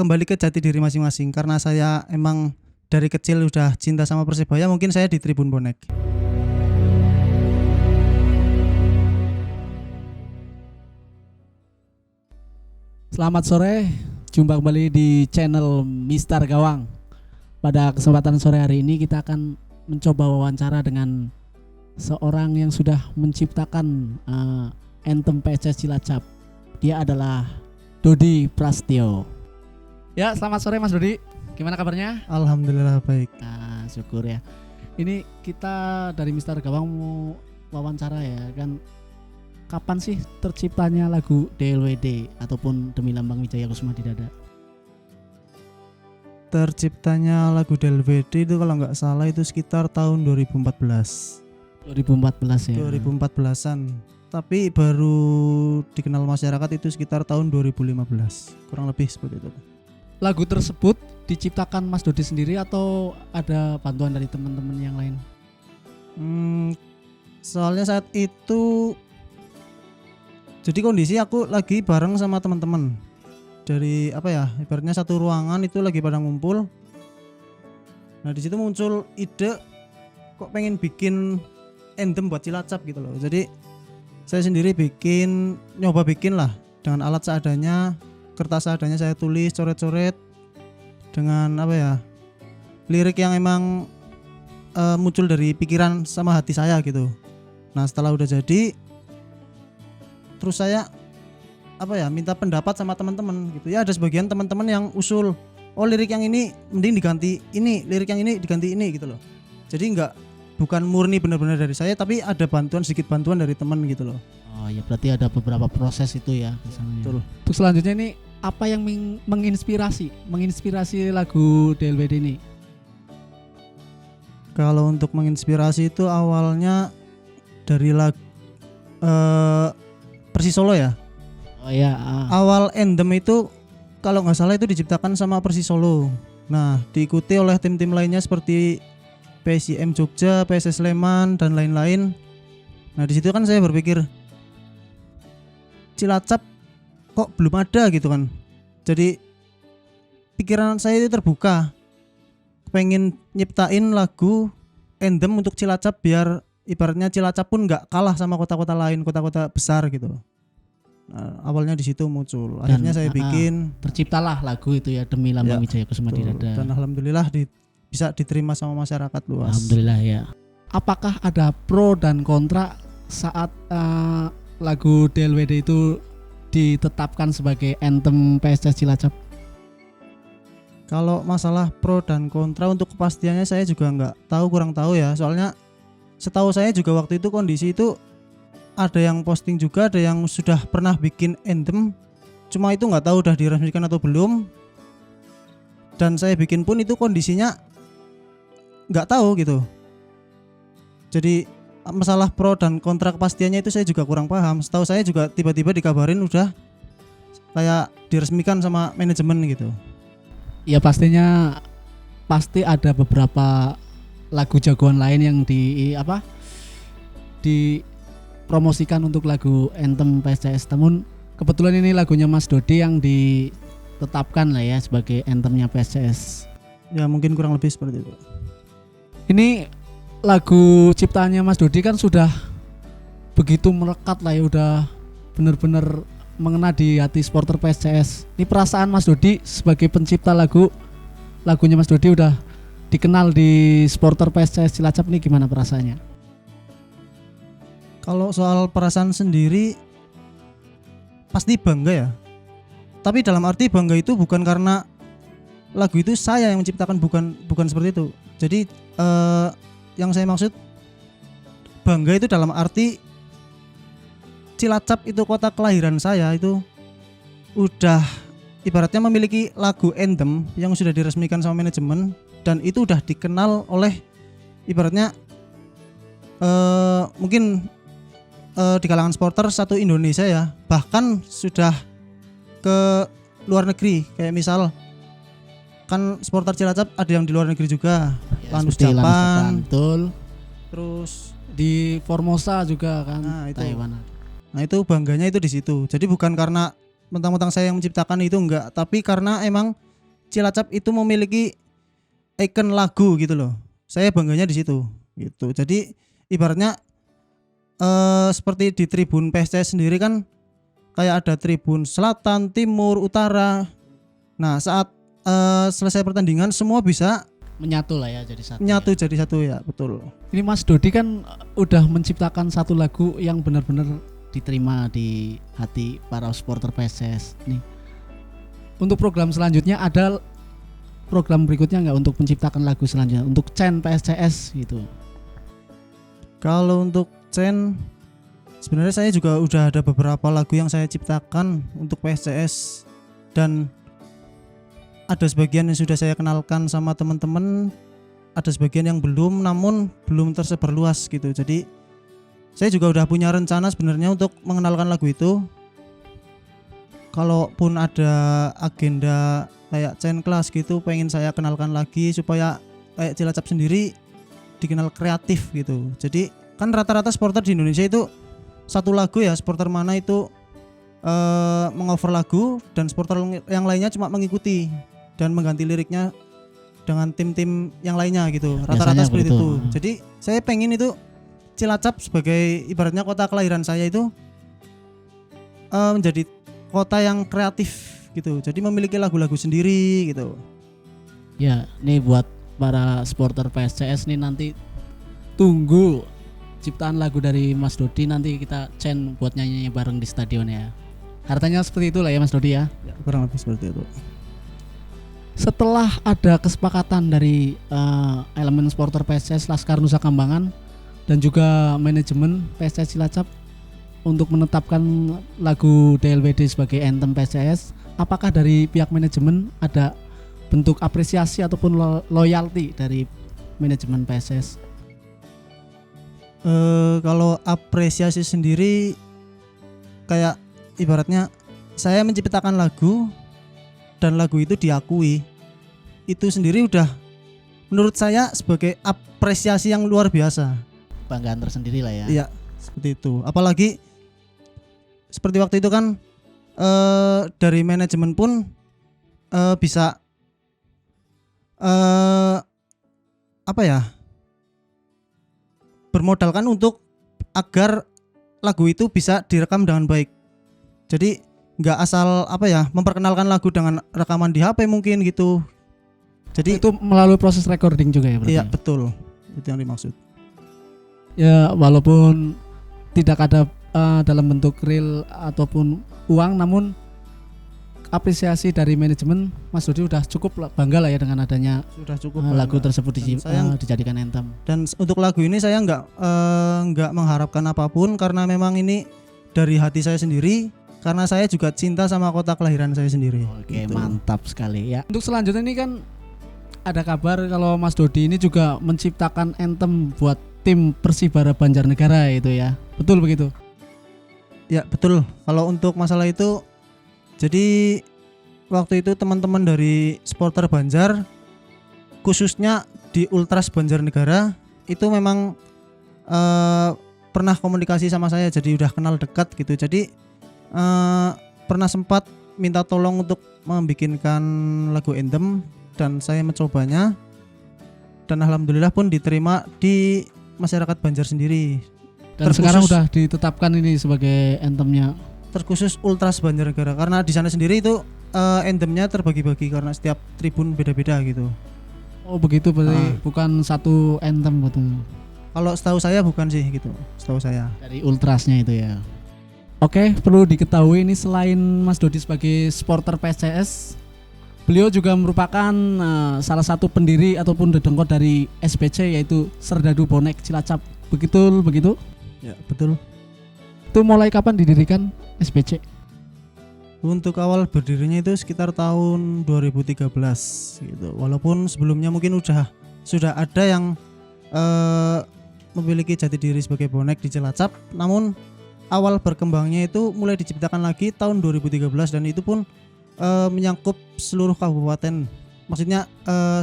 kembali ke jati diri masing-masing. Karena saya emang dari kecil udah cinta sama Persebaya, mungkin saya di Tribun Bonek. Selamat sore, jumpa kembali di channel Mister Gawang. Pada kesempatan sore hari ini kita akan mencoba wawancara dengan seorang yang sudah menciptakan anthem PSS Cilacap. Dia adalah Dodi Prastio. Ya, selamat sore Mas Dodi. Gimana kabarnya? Alhamdulillah baik. Syukur ya. Ini kita dari Mister Gawang mau wawancara ya kan. Kapan sih terciptanya lagu DLWD ataupun Demi Lambang Wijaya Kusuma di Dada? Terciptanya lagu DLWD itu kalau nggak salah itu sekitar tahun 2014. 2014 ya. 2014-an. Tapi baru dikenal masyarakat itu sekitar tahun 2015. Kurang lebih seperti itu. Lagu tersebut diciptakan Mas Dodi sendiri atau ada bantuan dari teman-teman yang lain? Soalnya saat itu jadi kondisi aku lagi bareng sama teman-teman dari ibaratnya satu ruangan itu lagi pada ngumpul. Nah di situ muncul ide kok pengen bikin anthem buat Cilacap gitu loh. Jadi saya sendiri nyoba bikin lah dengan alat seadanya, kertas seadanya saya tulis, coret-coret dengan lirik yang emang muncul dari pikiran sama hati saya gitu. Nah setelah udah jadi, terus saya minta pendapat sama teman-teman gitu ya. Ada sebagian teman-teman yang usul, oh lirik yang ini mending diganti ini, lirik yang ini diganti ini gitu loh. Jadi bukan murni benar-benar dari saya, tapi ada sedikit bantuan dari teman gitu loh. Oh ya, berarti ada beberapa proses itu ya misalnya. Betul. Untuk selanjutnya ini apa yang menginspirasi lagu DLWD ini? Kalau untuk menginspirasi itu awalnya dari lagu Persis Solo ya. Oh ya. Awal anthem itu kalau nggak salah itu diciptakan sama Persis Solo. Nah diikuti oleh tim-tim lainnya seperti PSIM Jogja, PSS Sleman dan lain-lain. Nah di situ kan saya berpikir Cilacap kok belum ada gitu kan. Jadi pikiran saya itu terbuka, pengen nyiptain lagu anthem untuk Cilacap biar ibaratnya Cilacap pun nggak kalah sama kota-kota lain, kota-kota besar gitu. Nah, awalnya di situ muncul. Akhirnya saya bikin. Terciptalah lagu itu ya, Demi Lambang Wijaya Kusuma di Dada. Dan alhamdulillah bisa diterima sama masyarakat luas. Alhamdulillah ya. Apakah ada pro dan kontra saat lagu DLWD itu ditetapkan sebagai anthem PSS Cilacap? Kalau masalah pro dan kontra untuk kepastiannya saya juga kurang tahu ya. Soalnya setahu saya juga waktu itu kondisi itu ada yang posting juga, ada yang sudah pernah bikin anthem. Cuma itu nggak tahu udah diresmikan atau belum. Dan saya bikin pun itu kondisinya nggak tahu gitu. Jadi masalah pro dan kontra kepastiannya itu saya juga kurang paham. Setahu saya juga tiba-tiba dikabarin udah kayak diresmikan sama manajemen gitu. Ya pasti ada beberapa lagu jagoan lain yang dipromosikan untuk lagu anthem PSS. Namun kebetulan ini lagunya Mas Dodi yang ditetapkan lah ya sebagai anthemnya PSS. Ya mungkin kurang lebih seperti itu. Ini lagu ciptaannya Mas Dodi kan sudah begitu melekat lah ya, udah benar-benar mengena di hati supporter PSS. Ini perasaan Mas Dodi sebagai pencipta lagunya Mas Dodi udah dikenal di supporter PSS Cilacap, ini gimana perasaannya? Kalau soal perasaan sendiri pasti bangga ya. Tapi dalam arti bangga itu bukan karena lagu itu saya yang menciptakan, bukan seperti itu. Jadi yang saya maksud bangga itu dalam arti Cilacap itu kota kelahiran saya, itu udah ibaratnya memiliki lagu anthem yang sudah diresmikan sama manajemen dan itu udah dikenal oleh ibaratnya mungkin di kalangan supporter satu Indonesia ya, bahkan sudah ke luar negeri. Kayak misal kan supporter Cilacap ada yang di luar negeri juga, Ya, Lanus seperti Lanus Japan, betul. terus Di Formosa juga kan, Nah, itu. Taiwan. nah itu bangganya itu di situ. Jadi bukan karena mentang-mentang saya yang menciptakan itu, enggak, tapi karena emang Cilacap itu memiliki ikon lagu gitu loh. Saya bangganya di situ gitu. Jadi ibaratnya seperti di tribun PSCS sendiri kan kayak ada tribun selatan, timur, utara. Nah, saat selesai pertandingan semua bisa Menyatu lah ya jadi satu. menyatu Ya. jadi satu ya, betul. Ini Mas Dodi kan udah menciptakan satu lagu yang benar-benar diterima di hati para supporter PSS nih. Untuk program selanjutnya ada program berikutnya nggak untuk menciptakan lagu selanjutnya untuk Chen PSCS gitu? Kalau untuk Chen, sebenarnya saya juga udah ada beberapa lagu yang saya ciptakan untuk PSCS dan ada sebagian yang sudah saya kenalkan sama teman-teman, ada sebagian yang belum, namun belum tersebar luas gitu. Jadi saya juga udah punya rencana sebenarnya untuk mengenalkan lagu itu. Kalaupun ada agenda kayak Chen Class gitu, pengen saya kenalkan lagi supaya kayak Cilacap sendiri dikenal kreatif gitu. Jadi kan rata-rata supporter di Indonesia itu satu lagu ya, supporter mana itu mengover lagu dan supporter yang lainnya cuma mengikuti dan mengganti liriknya dengan tim-tim yang lainnya gitu. Rata-rata Biasanya seperti begitu. itu. Jadi saya pengen itu Cilacap sebagai ibaratnya kota kelahiran saya itu menjadi kota yang kreatif gitu. Jadi memiliki lagu-lagu sendiri gitu. Ya, nih buat para supporter PSCS nih nanti tunggu ciptaan lagu dari Mas Dodi, nanti kita Chen buat nyanyi bareng di stadion ya. Hartanya seperti itulah ya Mas Dodi ya. Ya, kurang lebih seperti itu. Setelah ada kesepakatan dari elemen supporter PSS Laskar Nusa Kambangan dan juga manajemen PSS Cilacap untuk menetapkan lagu DLWD sebagai anthem PSS, apakah dari pihak manajemen ada bentuk apresiasi ataupun loyalty dari manajemen PSS? Kalau apresiasi sendiri kayak ibaratnya saya menciptakan lagu dan lagu itu diakui, itu sendiri udah menurut saya sebagai apresiasi yang luar biasa. Banggaan tersendiri lah ya. Iya, seperti itu. Apalagi seperti waktu itu kan dari manajemen pun bisa apa ya, bermodalkan untuk agar lagu itu bisa direkam dengan baik. Jadi nggak asal apa ya, memperkenalkan lagu dengan rekaman di HP mungkin gitu. Jadi Itu melalui proses recording juga ya berarti? iya betul, itu yang dimaksud. Ya walaupun tidak ada dalam bentuk real ataupun uang, namun apresiasi dari manajemen Mas Dodi udah cukup bangga lah ya dengan adanya Sudah cukup lagu bangga. tersebut Dan saya dijadikan anthem. Dan untuk lagu ini saya nggak mengharapkan apapun karena memang ini dari hati saya sendiri, karena saya juga cinta sama kota kelahiran saya sendiri. Oke, Gitu. mantap sekali ya. Untuk selanjutnya ini kan ada kabar kalau Mas Dodi ini juga menciptakan anthem buat tim Persibara Banjarnegara itu ya. Betul begitu? Ya betul. Kalau untuk masalah itu, jadi waktu itu teman-teman dari supporter Banjar, khususnya di Ultras Banjarnegara, itu memang pernah komunikasi sama saya, jadi udah kenal dekat gitu. Jadi pernah sempat minta tolong untuk membikinkan lagu anthem dan saya mencobanya, dan alhamdulillah pun diterima di masyarakat Banjar sendiri. Dan Terkhusus- sekarang udah ditetapkan ini sebagai anthemnya. Terkhusus Ultras Banjarnegara karena di sana sendiri itu endemnya terbagi-bagi karena setiap tribun beda-beda gitu. Oh begitu berarti bukan satu anthem betul. Kalau setahu saya bukan sih gitu, setahu saya. Dari ultrasnya itu ya. Oke, perlu diketahui ini selain Mas Dodi sebagai supporter PSCS, beliau juga merupakan salah satu pendiri ataupun dedengkot dari SBC yaitu Serdadu Bonek Cilacap. Begitu? Ya betul. Itu mulai kapan didirikan SBC? Untuk awal berdirinya itu sekitar tahun 2013 gitu. Walaupun sebelumnya mungkin sudah ada yang memiliki jati diri sebagai bonek di Cilacap, namun awal berkembangnya itu mulai diciptakan lagi tahun 2013 dan itu pun menyangkup seluruh kabupaten. Maksudnya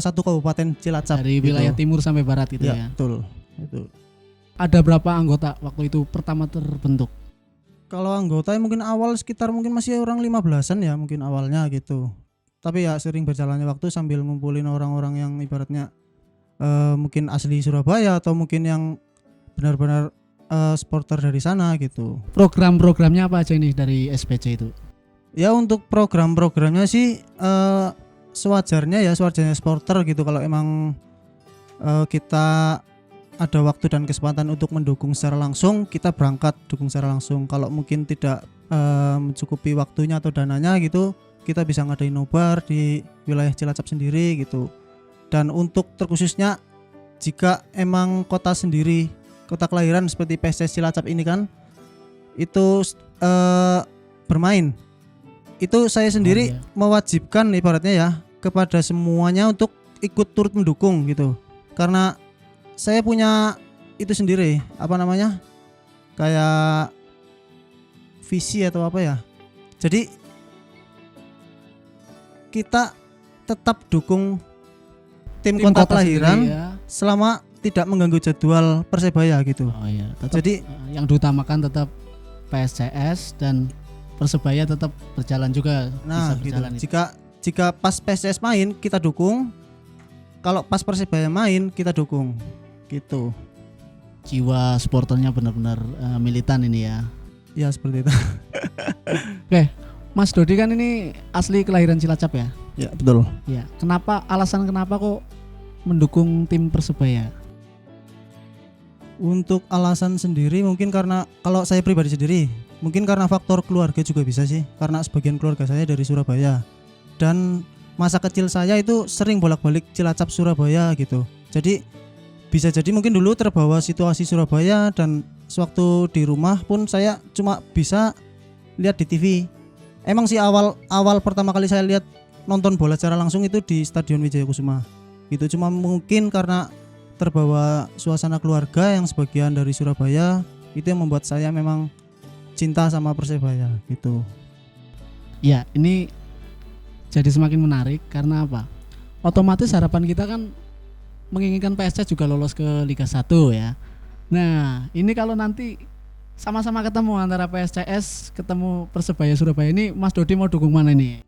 satu kabupaten Cilacap Dari wilayah gitu. timur sampai barat itu ya. Betul. Itu. Ada berapa anggota waktu itu pertama terbentuk? Kalau anggota mungkin awal sekitar mungkin masih orang 15-an ya mungkin awalnya gitu. tapi ya sering berjalannya waktu sambil ngumpulin orang-orang yang ibaratnya mungkin asli Surabaya atau mungkin yang benar-benar supporter dari sana gitu. Program-programnya apa aja ini dari SPC itu? Ya untuk program-programnya sih sewajarnya supporter gitu. Kalau emang kita ada waktu dan kesempatan untuk mendukung secara langsung, kita berangkat dukung secara langsung. Kalau mungkin tidak mencukupi waktunya atau dananya gitu, kita bisa ngadain nobar di wilayah Cilacap sendiri gitu. Dan untuk terkhususnya jika emang kota sendiri, kota kelahiran seperti PSS Cilacap ini kan itu bermain, itu saya sendiri mewajibkan ibaratnya ya kepada semuanya untuk ikut turut mendukung gitu. Karena saya punya itu sendiri, apa namanya, kayak visi atau apa ya. Jadi kita tetap dukung tim kota kelahiran sendiri, ya. selama tidak mengganggu jadwal Persebaya gitu. Oh iya, Jadi yang diutamakan tetap PSCS dan Persebaya tetap berjalan juga. nah bisa gitu. berjalan itu. Jika pas PSS main kita dukung, kalau pas Persebaya main kita dukung gitu. Jiwa supporternya benar-benar militan ini ya. Ya seperti itu. Oke, Mas Dodi kan ini asli kelahiran Cilacap ya? Ya betul. Ya. Alasan kenapa kok mendukung tim Persebaya? Untuk alasan sendiri mungkin karena, kalau saya pribadi sendiri mungkin karena faktor keluarga juga bisa sih. Karena sebagian keluarga saya dari Surabaya dan masa kecil saya itu sering bolak-balik Cilacap Surabaya gitu. Jadi bisa jadi mungkin dulu terbawa situasi Surabaya, dan sewaktu di rumah pun saya cuma bisa lihat di TV. Emang sih awal pertama kali saya lihat nonton bola secara langsung itu di Stadion Wijaya Kusuma. Gitu, cuma mungkin karena terbawa suasana keluarga yang sebagian dari Surabaya, itu yang membuat saya memang cinta sama Persebaya gitu. Ya, ini jadi semakin menarik karena apa? Otomatis harapan kita kan menginginkan PSS juga lolos ke Liga 1 ya. Nah, ini kalau nanti sama-sama ketemu antara PSCS ketemu Persebaya Surabaya, ini Mas Dodi mau dukung mana ini?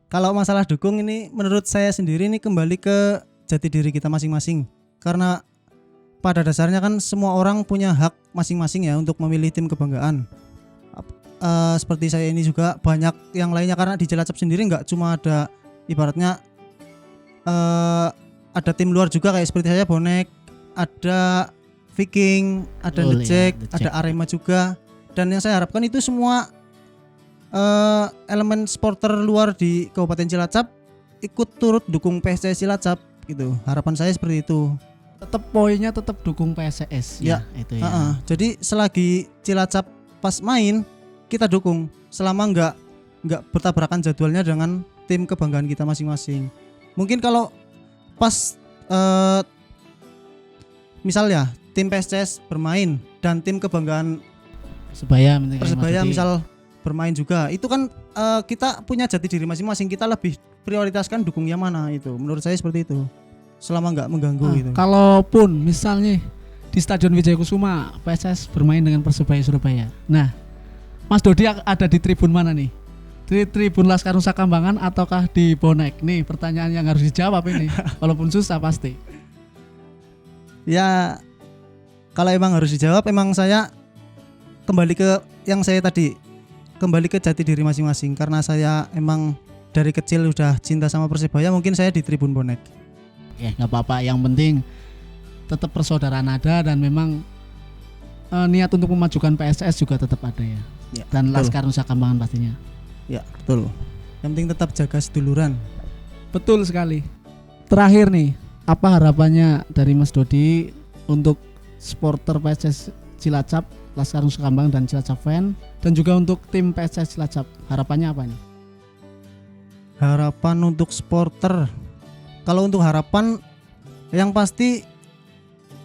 Kalau masalah dukung ini menurut saya sendiri ini kembali ke jati diri kita masing-masing. Karena pada dasarnya kan semua orang punya hak masing-masing ya untuk memilih tim kebanggaan. Seperti saya ini juga banyak yang lainnya, karena di Cilacap sendiri nggak cuma ada ibaratnya ada tim luar juga kayak seperti saya Bonek, ada Viking, ada The Jack, ada Arema juga. Dan yang saya harapkan itu semua elemen supporter luar di Kabupaten Cilacap ikut turut dukung PSCS Cilacap gitu. Harapan saya seperti itu. Tetap poinnya tetap dukung PSCS ya, itu ya. Jadi selagi Cilacap pas main kita dukung, selama nggak bertabrakan jadwalnya dengan tim kebanggaan kita masing-masing. Mungkin kalau pas misal ya tim PSCS bermain dan tim kebanggaan Persebaya misal bermain juga, itu kan kita punya jati diri masing-masing, kita lebih prioritaskan dukung yang mana itu. Menurut saya seperti itu, selama nggak mengganggu gitu. Kalaupun misalnya di Stadion Wijaya Kusuma PSS bermain dengan Persebaya Surabaya, nah Mas Dodi ada di tribun mana nih? Di tribun Laskar Nusa Kambangan ataukah di Bonek? Nih pertanyaan yang harus dijawab ini, walaupun susah pasti. Ya kalau emang harus dijawab, emang saya kembali ke yang saya tadi, kembali ke jati diri masing-masing. Karena saya emang dari kecil udah cinta sama Persebaya, mungkin saya di tribun Bonek. Ya nggak apa-apa, yang penting tetap persaudaraan ada, dan memang niat untuk memajukan PSS juga tetap ada ya. Dan Laskar Nusa Kambangan pastinya. Ya betul. Yang penting tetap jaga seduluran. Betul sekali. Terakhir nih, apa harapannya dari Mas Dodi untuk supporter PSS Cilacap, Laskar Nusa Kambangan dan Cilacap Fan, dan juga untuk tim PSS Cilacap? Harapannya apa nih? Harapan untuk supporter. Kalau untuk harapan yang pasti,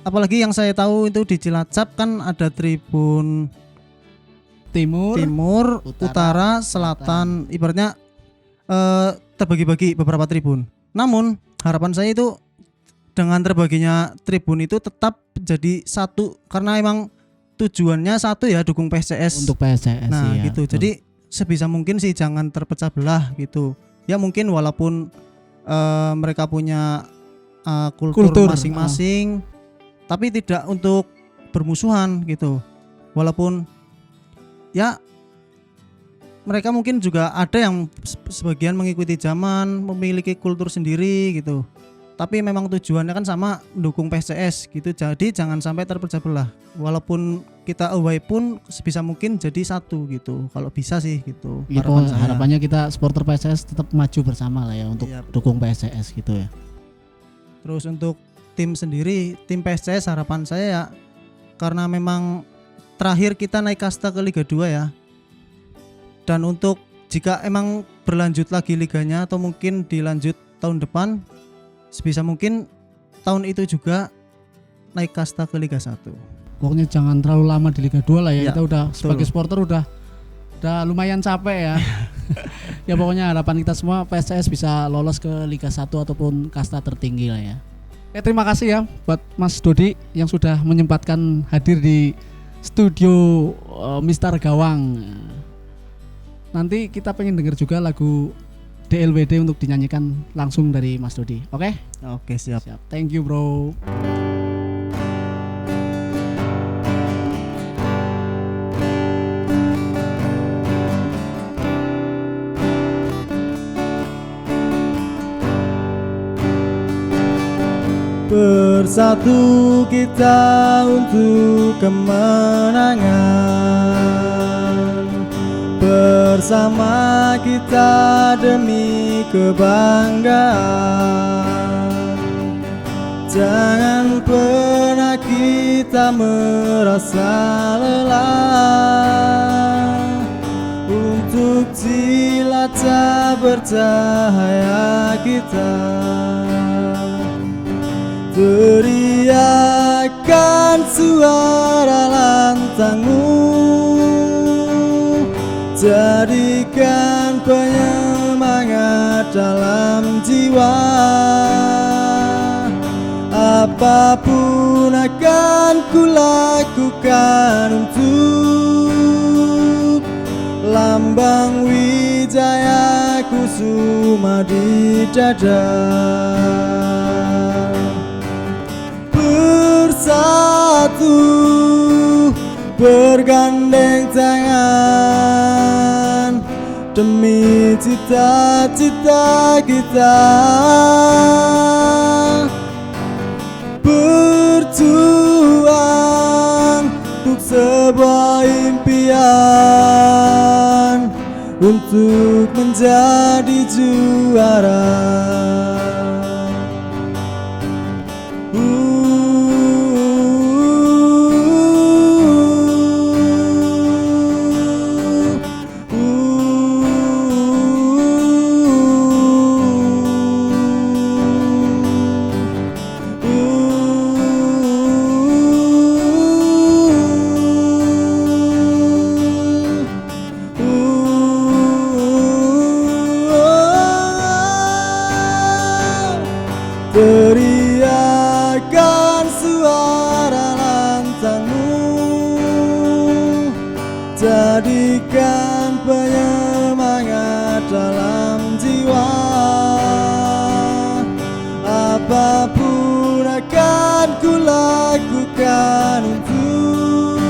apalagi yang saya tahu itu di Cilacap kan ada tribun Timur, Utara, Selatan. Ibaratnya terbagi-bagi beberapa tribun. Namun harapan saya itu dengan terbaginya tribun itu tetap jadi satu, karena emang tujuannya satu ya, dukung PSCS. Untuk PSCS. Nah ya, gitu. betul. Jadi sebisa mungkin sih jangan terpecah belah gitu. Ya mungkin walaupun mereka punya kultur masing-masing, tapi tidak untuk bermusuhan gitu. Walaupun ya mereka mungkin juga ada yang sebagian mengikuti zaman, memiliki kultur sendiri gitu. Tapi memang tujuannya kan sama, mendukung PSIS gitu. Jadi jangan sampai terpecah belah. Walaupun kita away pun sebisa mungkin jadi satu gitu. Kalau bisa sih gitu. Gitu, harapannya kita supporter PSIS tetap maju bersama lah ya untuk dukung PSIS gitu ya. Terus untuk tim sendiri, tim PSIS harapan saya ya, karena memang terakhir kita naik kasta ke Liga 2 ya. Dan untuk jika emang berlanjut lagi liganya atau mungkin dilanjut tahun depan, sebisa mungkin tahun itu juga naik kasta ke Liga 1. Pokoknya jangan terlalu lama di Liga 2 lah ya. Kita udah sebagai supporter udah lumayan capek ya. Ya pokoknya harapan kita semua PSIS bisa lolos ke Liga 1 ataupun kasta tertinggi lah ya. Terima kasih ya buat Mas Dodi yang sudah menyempatkan hadir di studio Mister Gawang. Nanti kita pengen denger juga lagu DLWD untuk dinyanyikan langsung dari Mas Dodi. Oke? Oke, siap. Thank you, bro. Bersatu kita untuk kemenangan, bersama kita demi kebanggaan. Jangan pernah kita merasa lelah untuk jelajah bercahaya kita. Teriakan suara lantangmu, jadikan penyemangat dalam jiwa. Apapun akan kulakukan untuk lambang Wijaya Kusuma di dada. Bersatu bergandeng tangan demi cita-cita kita, berjuang untuk sebuah impian, untuk menjadi juara. Teriakan suara lantangmu, jadikan penyemangat dalam jiwa. Apapun akan kulakukan untuk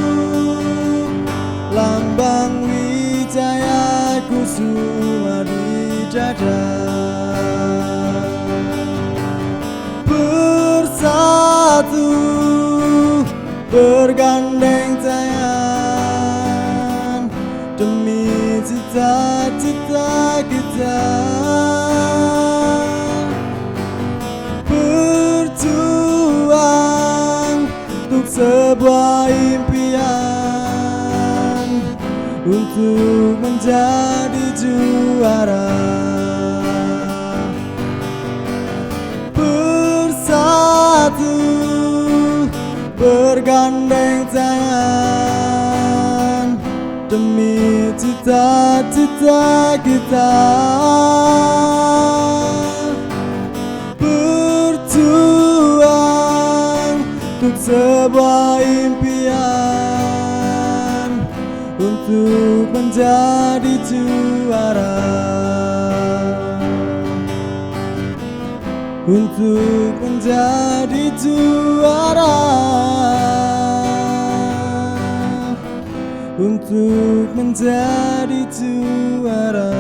lambang Wijaya Kusuma di dada. Bersatu bergandeng tangan demi cita-cita kita, berjuang untuk sebuah impian, untuk menjadi juara. Bergandeng tangan demi cita-cita kita, berjuang untuk sebuah impian, untuk menjadi juara, untuk menjadi juara, untuk menjadi juara.